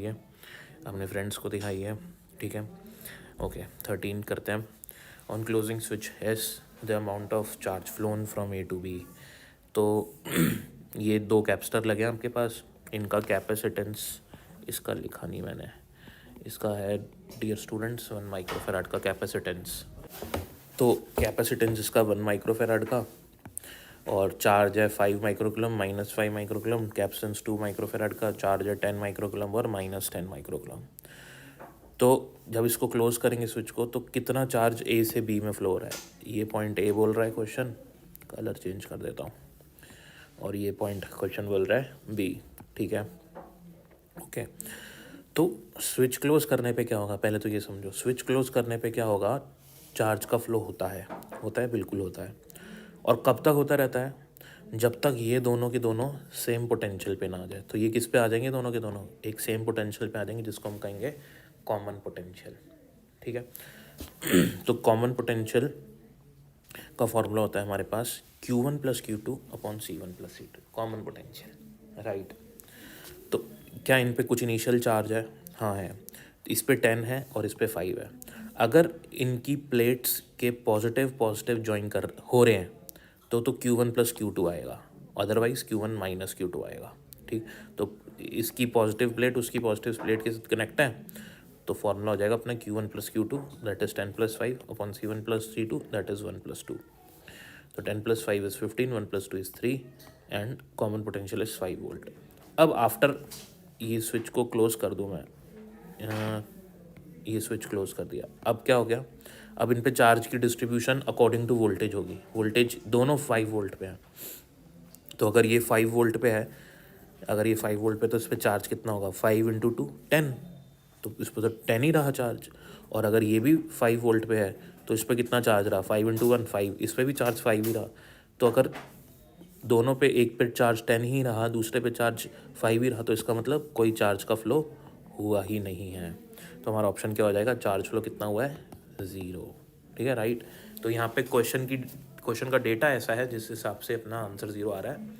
करी है, अपने फ्रेंड्स को दिखाई है, ठीक है। ओके 13 करते हैं। On closing switch S the amount of charge flown from A to B. तो ये 2 कैपेसिटर लगे हैं आपके पास, इनका कैपेसिटेंस इसका लिखा नहीं मैंने, इसका है डियर स्टूडेंट्स 1 माइक्रोफेराड का कैपेसिटेंस। तो कैपेसिटेंस इसका 1 माइक्रोफेराड का और चार्ज है 5 माइक्रोकुलम -5 माइक्रोकुलम, कैपेसिटेंस 2 माइक्रोफेराड का, चार्ज है 10 माइक्रोकुलम और -10 माइक्रोकुलम। तो जब इसको क्लोज करेंगे स्विच को, तो कितना चार्ज ए से बी में फ्लो हो रहा है, ये पॉइंट ए बोल रहा है क्वेश्चन, कलर चेंज कर देता हूँ, और ये पॉइंट क्वेश्चन बोल रहा है बी, ठीक है। ओके तो स्विच क्लोज करने पे क्या होगा, पहले तो ये समझो, स्विच क्लोज करने पे क्या होगा, चार्ज का फ्लो होता है बिल्कुल होता है। और कब तक होता रहता है, जब तक ये दोनों के दोनों सेम पोटेंशियल पे ना आ जाए। तो ये किस पे आ जाएंगे, दोनों के दोनों एक सेम पोटेंशियल पे आ जाएंगे, जिसको हम कहेंगे कॉमन पोटेंशियल, ठीक है। तो कॉमन पोटेंशियल का फॉर्मूला होता है हमारे पास Q1 + Q2 upon C1 + C2, common potential, right. तो क्या इन पे कुछ इनिशियल चार्ज है, हाँ है, इस पे 10 है और इस पे 5 है। अगर इनकी प्लेट्स के पॉजिटिव पॉजिटिव ज्वाइन कर हो रहे हैं तो Q1 + Q2 आएगा, अदरवाइज Q1 - Q2 आएगा, ठीक। तो इसकी पॉजिटिव प्लेट उसकी पॉजिटिव प्लेट के साथ कनेक्ट है, तो फॉर्मूला हो जाएगा अपना Q1 + Q2 that is 10 + 5 upon C1 + C2 that is 1 + 2। तो 10 + 5 is 15, 1 + 2 is 3 and common potential is 5 volt. अब आफ्टर ये स्विच को क्लोज कर दूँ मैं, ये स्विच क्लोज कर दिया, अब क्या हो गया, अब इन पे चार्ज की डिस्ट्रीब्यूशन अकॉर्डिंग टू वोल्टेज होगी। वोल्टेज दोनों 5 वोल्ट पे है, तो अगर ये 5 वोल्ट पे है, अगर ये 5 वोल्ट पे, तो इस पर चार्ज कितना होगा, 5 × 2 10, तो इस पर तो 10 ही रहा चार्ज। और अगर ये भी 5 वोल्ट पे है, तो इस पर कितना चार्ज रहा, 5 × 1 5, इस पर भी चार्ज 5 ही रहा। तो अगर दोनों पे, एक पे चार्ज 10 ही रहा, दूसरे पे चार्ज 5 ही रहा, तो इसका मतलब कोई चार्ज का फ्लो हुआ ही नहीं है। तो हमारा ऑप्शन क्या हो जाएगा, चार्ज फ्लो कितना हुआ है, 0, ठीक है, राइट। तो यहाँ पे क्वेश्चन का डेटा ऐसा है जिस हिसाब से अपना आंसर 0 आ रहा है।